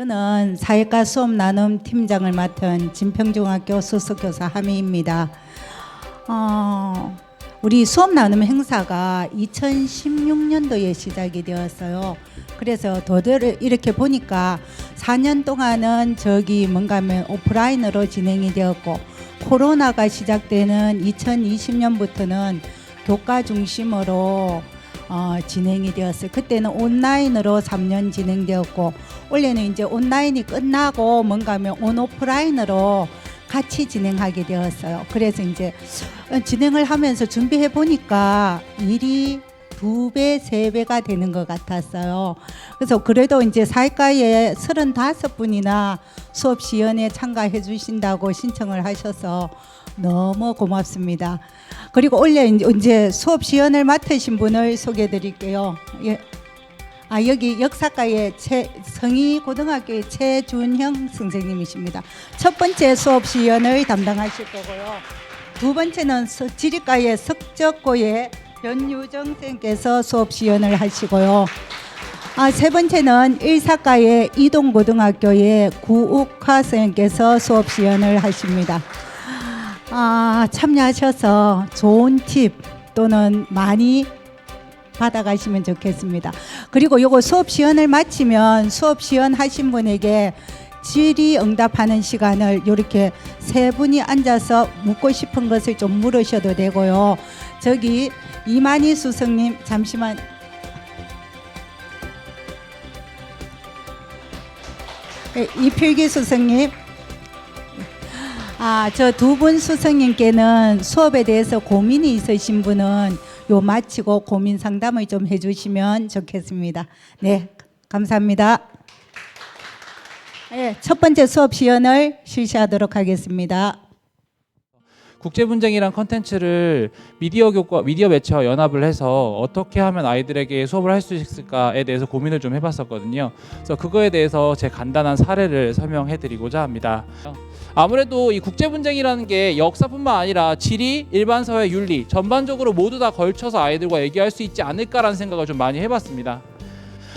저는 사회과 수업 나눔 팀장을 맡은 진평중학교 수석교사 하미입니다. 우리 수업 나눔 행사가 2016년도에 시작이 되었어요. 그래서 더들 이렇게 보니까 4년 동안은 뭔가 하면 오프라인으로 진행이 되었고, 코로나가 시작되는 2020년부터는 교과 중심으로 진행이 되었어요. 그때는 온라인으로 3년 진행되었고, 원래는 이제 온라인이 끝나고 뭔가 하면 온오프라인으로 같이 진행하게 되었어요. 그래서 이제 진행을 하면서 준비해 보니까 일이 2배, 3배가 되는 것 같았어요. 그래서 그래도 이제 사회과에 35분이나 수업 시연에 참가해 주신다고 신청을 하셔서 너무 고맙습니다. 그리고 원래 이제 수업 시연을 맡으신 분을 소개해 드릴게요. 예. 여기 역사과의 성희고등학교의 최준형 선생님이십니다. 첫 번째 수업 시연을 담당하실 거고요. 두 번째는 지리과의 석적고의 변유정 쌤께서 수업 시연을 하시고요. 세 번째는 일사과의 이동고등학교의 구욱화 쌤께서 수업 시연을 하십니다. 참여하셔서 좋은 팁 또는 많이 받아가시면 좋겠습니다. 그리고 요거 수업 시연을 마치면 수업 시연 하신 분에게 질의응답하는 시간을 이렇게 세 분이 앉아서 묻고 싶은 것을 좀 물으셔도 되고요. 저기 이만희 수석님 잠시만. 이필기 수석님. 저 두 분 수석님께는 수업에 대해서 고민이 있으신 분은 요 마치고 고민 상담을 좀 해주시면 좋겠습니다. 네, 감사합니다. 네, 첫 번째 수업 시연을 실시하도록 하겠습니다. 국제분쟁이란 컨텐츠를 미디어 교과, 미디어 매체와 연합을 해서 어떻게 하면 아이들에게 수업을 할 수 있을까에 대해서 고민을 좀 해봤었거든요. 그래서 그거에 대해서 제 간단한 사례를 설명해드리고자 합니다. 아무래도 이 국제분쟁이라는 게 역사뿐만 아니라 지리, 일반사회, 윤리 전반적으로 모두 다 걸쳐서 아이들과 얘기할 수 있지 않을까라는 생각을 좀 많이 해봤습니다.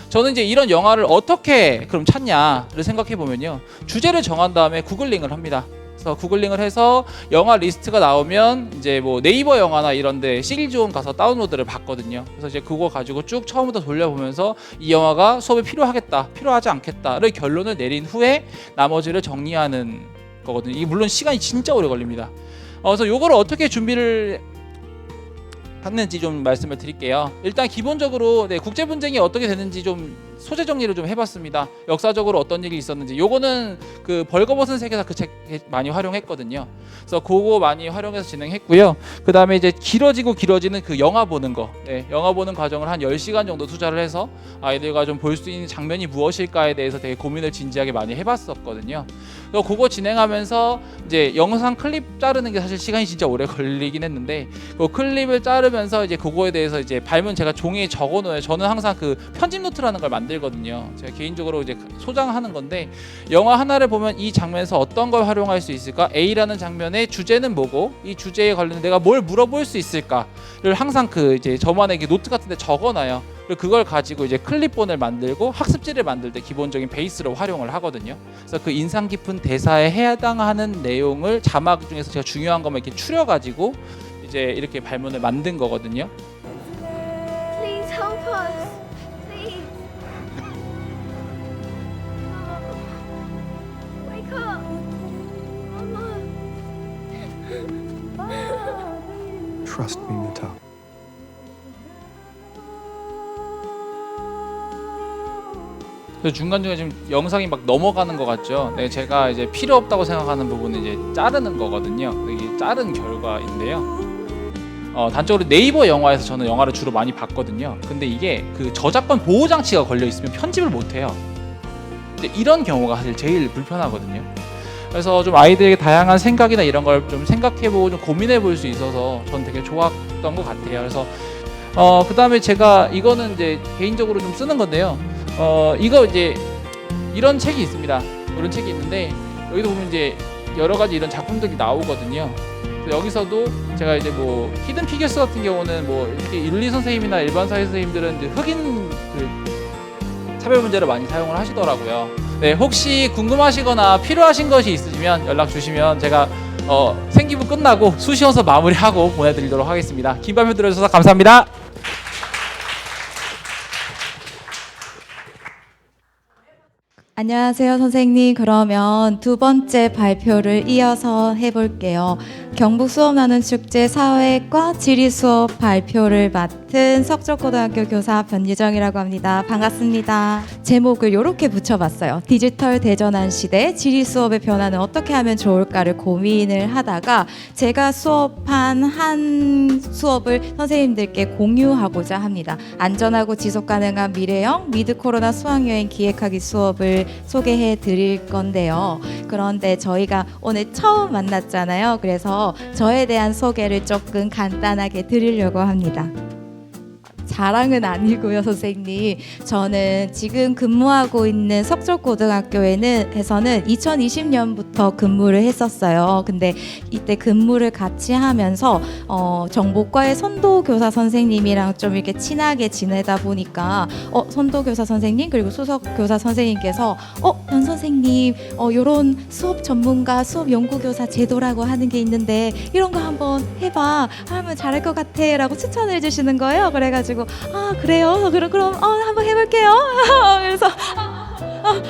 저는 이제 이런 영화를 어떻게 그럼 찾냐를 생각해 보면요, 주제를 정한 다음에 구글링을 합니다. 그래서 구글링을 해서 영화 리스트가 나오면 이제 뭐 네이버 영화나 이런데 시리즈홈 가서 다운로드를 받거든요. 그래서 이제 그거 가지고 쭉 처음부터 돌려보면서 이 영화가 수업에 필요하겠다, 필요하지 않겠다를 결론을 내린 후에 나머지를 정리하는 거거든요. 이게 물론 시간이 진짜 오래 걸립니다. 그래서 요거를 어떻게 준비를 했는지 좀 말씀을 드릴게요. 일단 기본적으로 국제분쟁이 어떻게 되는지 좀 소재 정리를 좀 해봤습니다. 역사적으로 어떤 일이 있었는지. 요거는 그 벌거벗은 세계사 그 책 많이 활용했거든요. 그래서 그거 많이 활용해서 진행했고요. 그 다음에 이제 길어지는 그 영화 보는 거, 영화 보는 과정을 한 10시간 정도 투자를 해서 아이들과 좀 볼 수 있는 장면이 무엇일까에 대해서 되게 고민을 진지하게 많이 해봤었거든요. 그래서 그거 진행하면서 이제 영상 클립 자르는 게 사실 시간이 진짜 오래 걸리긴 했는데, 그 클립을 자르면서 이제 그거에 대해서 이제 발문 제가 종이에 적어놓아요. 저는 항상 그 편집 노트라는 걸 만들거든요. 제가 개인적으로 이제 소장하는 건데, 영화 하나를 보면 이 장면에서 어떤 걸 활용할 수 있을까? A라는 장면의 주제는 뭐고, 이 주제에 관련해 내가 뭘 물어볼 수 있을까를 항상 그 이제 저만의 노트 같은데 적어놔요. 그리고 그걸 가지고 이제 클립본을 만들고 학습지를 만들 때 기본적인 베이스로 활용을 하거든요. 그래서 그 인상 깊은 대사에 해당하는 내용을 자막 중에서 제가 중요한 것만 이렇게 추려가지고 이제 이렇게 발문을 만든 거거든요. Please help us. Please. Wake up. Mama. Trust me, Nata. 그래서 중간중간에 지금 영상이 막 넘어가는 것 같죠. 제가 이제 필요 없다고 생각하는 부분은 이제 자르는 거거든요. 이게 자른 결과인데요. 단적으로 네이버 영화에서 저는 영화를 주로 많이 봤거든요. 근데 이게 그 저작권 보호 장치가 걸려 있으면 편집을 못 해요. 근데 이런 경우가 사실 제일 불편하거든요. 그래서 좀 아이들에게 다양한 생각이나 이런 걸 좀 생각해보고 좀 고민해볼 수 있어서 전 되게 좋았던 것 같아요. 그래서 그 다음에 제가 이거는 이제 개인적으로 좀 쓰는 건데요. 이거 이제 이런 책이 있습니다. 이런 책이 있는데 여기도 보면 이제 여러 가지 이런 작품들이 나오거든요. 여기서도 제가 이제 뭐 히든 피겨스 같은 경우는 뭐 이렇게 윤리 선생님이나 일반 사회 선생님들은 이제 흑인 그 차별 문제를 많이 사용을 하시더라고요. 네, 혹시 궁금하시거나 필요하신 것이 있으시면 연락 주시면 제가 생기부 끝나고 수시원서 마무리하고 보내드리도록 하겠습니다. 긴 발표 들어주셔서 감사합니다. 안녕하세요, 선생님. 그러면 두 번째 발표를 이어서 해볼게요. 경북 수업 나눔 축제 사회과 지리 수업 발표를 맡은 석적고등학교 교사 변유정이라고 합니다. 반갑습니다. 제목을 이렇게 붙여봤어요. 디지털 대전환 시대 지리 수업의 변화는 어떻게 하면 좋을까를 고민을 하다가 제가 수업한 한 수업을 선생님들께 공유하고자 합니다. 안전하고 지속 가능한 미래형 미드 코로나 수학여행 기획하기 수업을 소개해 드릴 건데요. 그런데 저희가 오늘 처음 만났잖아요. 그래서 저에 대한 소개를 조금 간단하게 드리려고 합니다. 자랑은 아니고요, 선생님. 저는 지금 근무하고 있는 석적고등학교에서는 2020년부터 근무를 했었어요. 근데 이때 근무를 같이 하면서 정보과의 선도교사 선생님이랑 좀 이렇게 친하게 지내다 보니까 선도교사 선생님 그리고 수석교사 선생님께서 변 선생님 요런 수업 전문가 수업 연구교사 제도라고 하는 게 있는데 이런 거 한번 해봐 하면 잘할 것 같아 라고 추천을 해주시는 거예요. 그래가지고 그래요? 그럼 한번 해볼게요. 그래서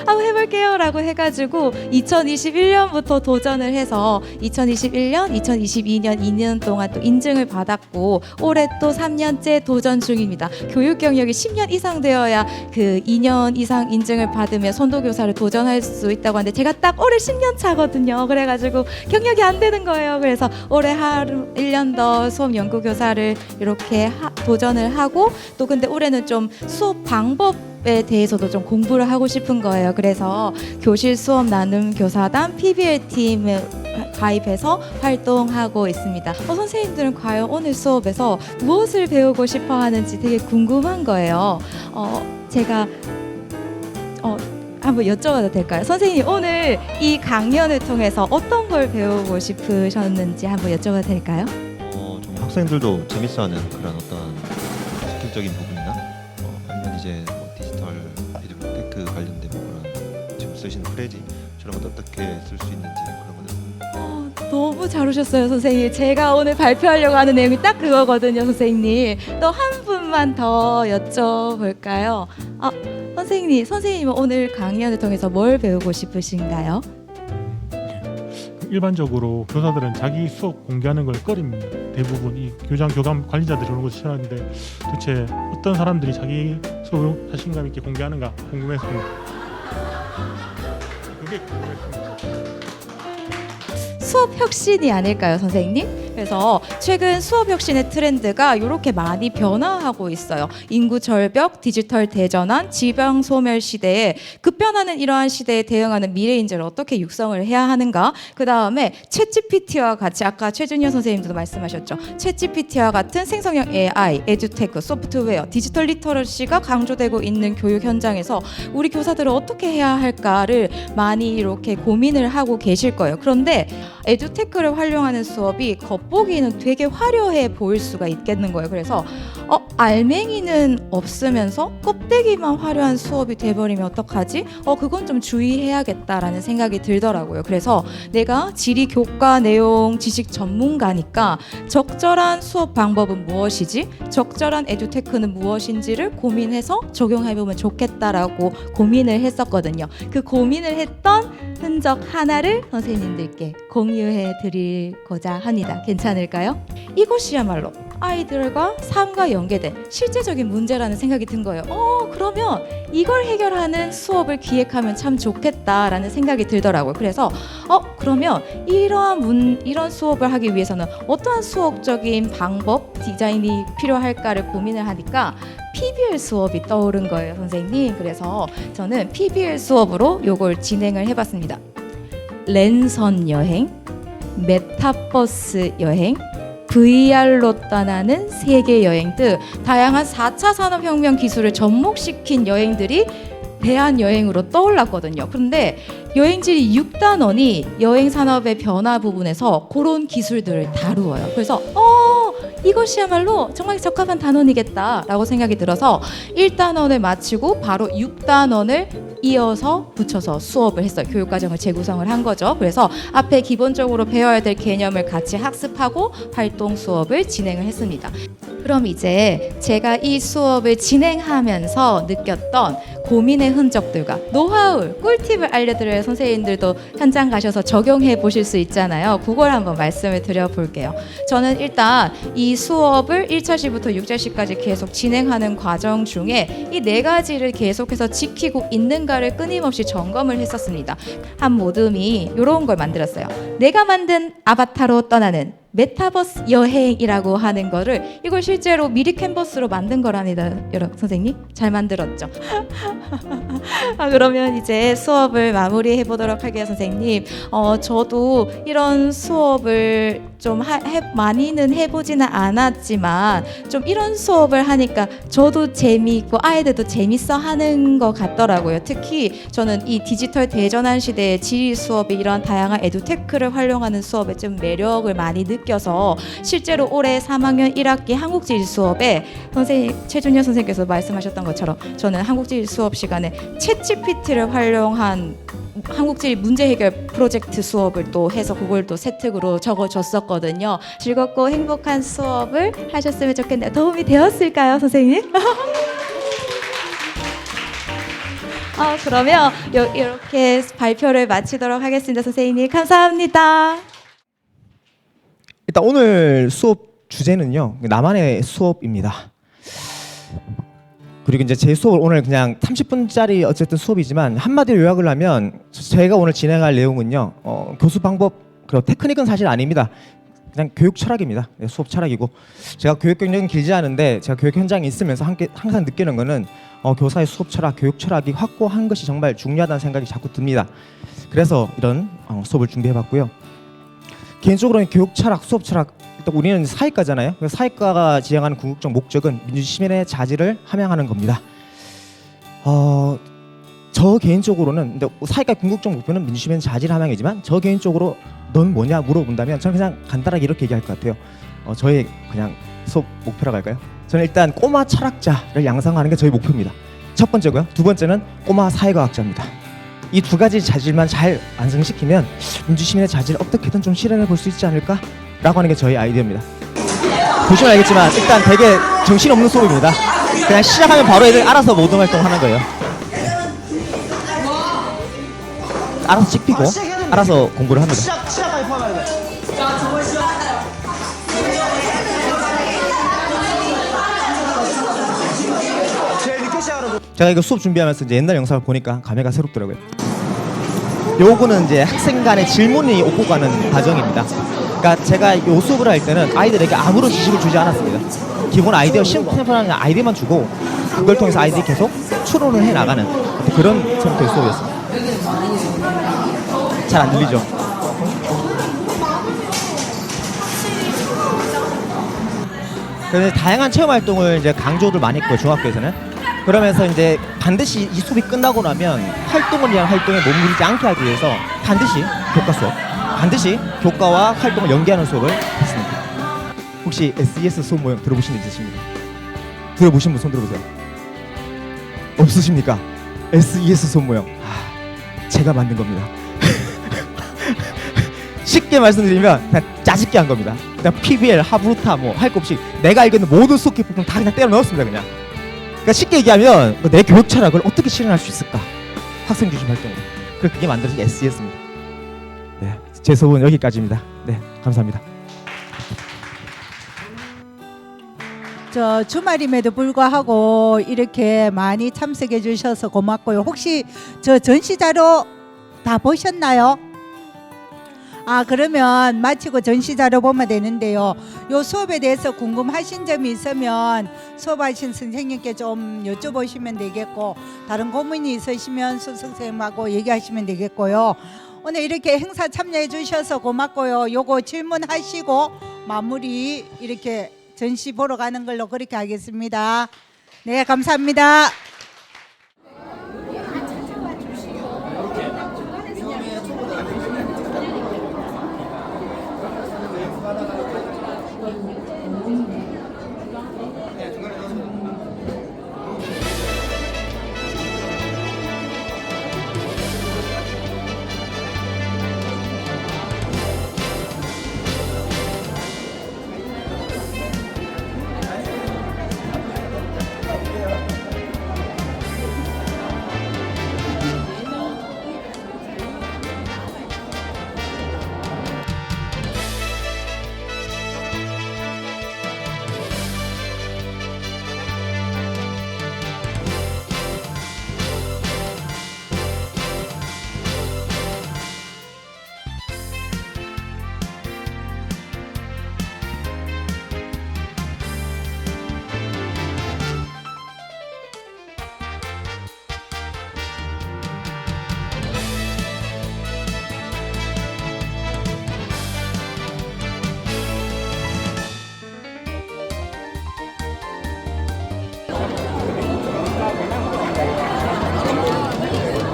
한번 해볼게요 라고 해가지고 2021년부터 도전을 해서 2021년, 2022년 2년 동안 또 인증을 받았고 올해 또 3년째 도전 중입니다. 교육 경력이 10년 이상 되어야 그 2년 이상 인증을 받으면 선도교사를 도전할 수 있다고 하는데 제가 딱 올해 10년 차거든요. 그래가지고 경력이 안 되는 거예요. 그래서 올해 하루 1년 더 수업 연구교사를 이렇게 도전을 하고 또 근데 올해는 좀 수업 방법에 대해서도 좀 공부를 하고 싶은 거예요. 그래서 교실 수업 나눔 교사단 PBL 팀에 가입해서 활동하고 있습니다. 선생님들은 과연 오늘 수업에서 무엇을 배우고 싶어 하는지 되게 궁금한 거예요. 제가 한번 여쭤봐도 될까요? 선생님 오늘 이 강연을 통해서 어떤 걸 배우고 싶으셨는지 한번 여쭤봐도 될까요? 좀 학생들도 재밌어하는 그런 어떤 스킬적인 부분이나 아니면 이제 뭐 디지털 테크 관련된 뭐 그런 지금 쓰시는 프레지처럼 어떻게 쓸 수 있는지 그런 거는 너무 잘 오셨어요, 선생님. 제가 오늘 발표하려고 하는 내용이 딱 그거거든요, 선생님. 또 한 분만 더 여쭤볼까요? 선생님은 오늘 강연을 통해서 뭘 배우고 싶으신가요? 일반적으로 교사들은 자기 수업 공개하는 걸 꺼립니다. 대부분 이 교장 교감 관리자들이 그런 걸 싫어하는데 도대체 어떤 사람들이 자기 수업을 자신감 있게 공개하는가 궁금했습니다. 그게 궁금했습니다. 수업 혁신이 아닐까요, 선생님? 그래서 최근 수업 혁신의 트렌드가 이렇게 많이 변화하고 있어요. 인구 절벽, 디지털 대전환, 지방 소멸 시대에 급변하는 이러한 시대에 대응하는 미래 인재를 어떻게 육성을 해야 하는가? 그 다음에 챗GPT와 같이 아까 최준현 선생님도 말씀하셨죠. 챗GPT와 같은 생성형 AI, 에듀테크, 소프트웨어, 디지털 리터러시가 강조되고 있는 교육 현장에서 우리 교사들은 어떻게 해야 할까를 많이 이렇게 고민을 하고 계실 거예요. 그런데 에듀테크를 활용하는 수업이 겉보기는 되게 화려해 보일 수가 있겠는 거예요. 그래서 알맹이는 없으면서 껍데기만 화려한 수업이 돼버리면 어떡하지? 그건 좀 주의해야겠다라는 생각이 들더라고요. 그래서 내가 지리 교과 내용 지식 전문가니까 적절한 수업 방법은 무엇이지? 적절한 에듀테크는 무엇인지를 고민해서 적용해보면 좋겠다라고 고민을 했었거든요. 그 고민을 했던 흔적 하나를 선생님들께 공유해 드리고자 합니다. 괜찮을까요? 이것이야말로 아이들과 삶과 연계된 실제적인 문제라는 생각이 든 거예요. 그러면 이걸 해결하는 수업을 기획하면 참 좋겠다라는 생각이 들더라고요. 그래서 그러면 이런 수업을 하기 위해서는 어떠한 수업적인 방법, 디자인이 필요할까를 고민을 하니까 PBL 수업이 떠오른 거예요, 선생님. 그래서 저는 PBL 수업으로 요걸 진행을 해봤습니다. 랜선 여행, 메타버스 여행, VR로 떠나는 세계 여행 등 다양한 4차 산업혁명 기술을 접목시킨 여행들이 대한여행으로 떠올랐거든요. 그런데 여행지리 6단원이 여행산업의 변화 부분에서 그런 기술들을 다루어요. 그래서 이것이야말로 정말 적합한 단원이겠다라고 생각이 들어서 1단원을 마치고 바로 6단원을 이어서 붙여서 수업을 했어요. 교육과정을 재구성을 한 거죠. 그래서 앞에 기본적으로 배워야 될 개념을 같이 학습하고 활동 수업을 진행을 했습니다. 그럼 이제 제가 이 수업을 진행하면서 느꼈던 고민의 흔적들과 노하우, 꿀팁을 알려드려야 선생님들도 현장 가셔서 적용해 보실 수 있잖아요. 그걸 한번 말씀을 드려볼게요. 저는 일단 이 수업을 1차시부터 6차시까지 계속 진행하는 과정 중에 이 4가지를 계속해서 지키고 있는가를 끊임없이 점검을 했었습니다. 한 모듬이 이런 걸 만들었어요. 내가 만든 아바타로 떠나는 메타버스 여행이라고 하는 거를 이걸 실제로 미리 캔버스로 만든 거랍니다. 여러분 선생님 잘 만들었죠? 그러면 이제 수업을 마무리해 보도록 할게요. 선생님 저도 이런 수업을 좀 많이는 해보지는 않았지만 좀 이런 수업을 하니까 저도 재미있고 아이들도 재밌어 하는 것 같더라고요. 특히 저는 이 디지털 대전환 시대의 지리 수업이 이런 다양한 에듀테크를 활용하는 수업에 좀 매력을 많이 느껴서 실제로 올해 3학년 1학기 한국지리 수업에 선생님 최준현 선생님께서 말씀하셨던 것처럼 저는 한국지리 수업 시간에 챗GPT를 활용한 한국지리 문제 해결 프로젝트 수업을 또 해서 그걸 또 세특으로 적어줬었거든요. 즐겁고 행복한 수업을 하셨으면 좋겠네요. 도움이 되었을까요, 선생님? 그러면 이렇게 발표를 마치도록 하겠습니다. 선생님 감사합니다. 일단 오늘 수업 주제는요, 나만의 수업입니다. 그리고 이제 제 수업을 오늘 그냥 30분짜리 어쨌든 수업이지만 한마디로 요약을 하면 제가 오늘 진행할 내용은요, 교수 방법 그리고 테크닉은 사실 아닙니다. 그냥 교육 철학입니다. 네, 수업 철학이고 제가 교육 경력은 길지 않은데 제가 교육 현장에 있으면서 항상 느끼는 거는 교사의 수업 철학, 교육 철학이 확고한 것이 정말 중요하다는 생각이 자꾸 듭니다. 그래서 이런 수업을 준비해봤고요. 개인적으로는 교육 철학, 수업 철학, 일단 우리는 사회과잖아요. 그래서 사회과가 지향하는 궁극적 목적은 민주시민의 자질을 함양하는 겁니다. 저 개인적으로는 근데 사회과 궁극적 목표는 민주시민의 자질 함양이지만 저 개인적으로 넌 뭐냐 물어본다면 저는 그냥 간단하게 이렇게 얘기할 것 같아요. 저의 그냥 수업 목표라고 할까요? 저는 일단 꼬마 철학자를 양성하는 게 저희 목표입니다. 첫 번째고요. 두 번째는 꼬마 사회과학자입니다. 이 2가지 자질만 잘 완성시키면 민주시민의 자질을 어떻게든 좀 실현해 볼 수 있지 않을까? 라고 하는 게 저희 아이디어입니다. 보시면 알겠지만 일단 되게 정신없는 수업입니다. 그냥 시작하면 바로 애들 알아서 모든 활동하는 거예요. 알아서 찍히고 알아서 공부를 합니다. 제가 이거 수업 준비하면서 이제 옛날 영상을 보니까 감회가 새롭더라고요. 요거는 이제 학생 간의 질문이 오고 가는 과정입니다. 그러니까 제가 이 수업을 할 때는 아이들에게 아무런 지식을 주지 않았습니다. 기본 아이디어, 심플한 아이디어만 주고 그걸 통해서 아이들이 계속 추론을 해 나가는 그런 형태의 수업이었습니다. 잘 안 들리죠? 그래서 다양한 체험 활동을 이제 강조를 많이 했고요, 중학교에서는. 그러면서 이제 반드시 이 수업이 끝나고 나면 활동을 위한 활동에 머무르지 않게 하기 위해서 반드시 교과 수업, 반드시 교과와 활동을 연계하는 수업을 했습니다. 혹시 SES 수업 모형 들어보신 적 있으십니까? 들어보신 분 손 들어보세요. 없으십니까? SES 수업 모형. 제가 만든 겁니다. 쉽게 말씀드리면 그냥 짜집게 한 겁니다. 그냥 PBL, 하브루타 뭐 할 거 없이 내가 알고 있는 모든 수업 기법을 다 그냥 때려 넣었습니다. 그냥. 그러니까 쉽게 얘기하면 내 교육 철학을 어떻게 실현할 수 있을까? 학생 중심 활동으로. 그게 만들어진 SES입니다. 네, 제 수업은 여기까지입니다. 네, 감사합니다. 저 주말임에도 불구하고 이렇게 많이 참석해 주셔서 고맙고요. 혹시 저 전시자료 다 보셨나요? 그러면 마치고 전시자료 보면 되는데요. 요 수업에 대해서 궁금하신 점이 있으면 수업하신 선생님께 좀 여쭤보시면 되겠고, 다른 고민이 있으시면 수선생님하고 얘기하시면 되겠고요. 오늘 이렇게 행사 참여해 주셔서 고맙고요. 요거 질문하시고 마무리 이렇게 전시 보러 가는 걸로 그렇게 하겠습니다. 네, 감사합니다. Please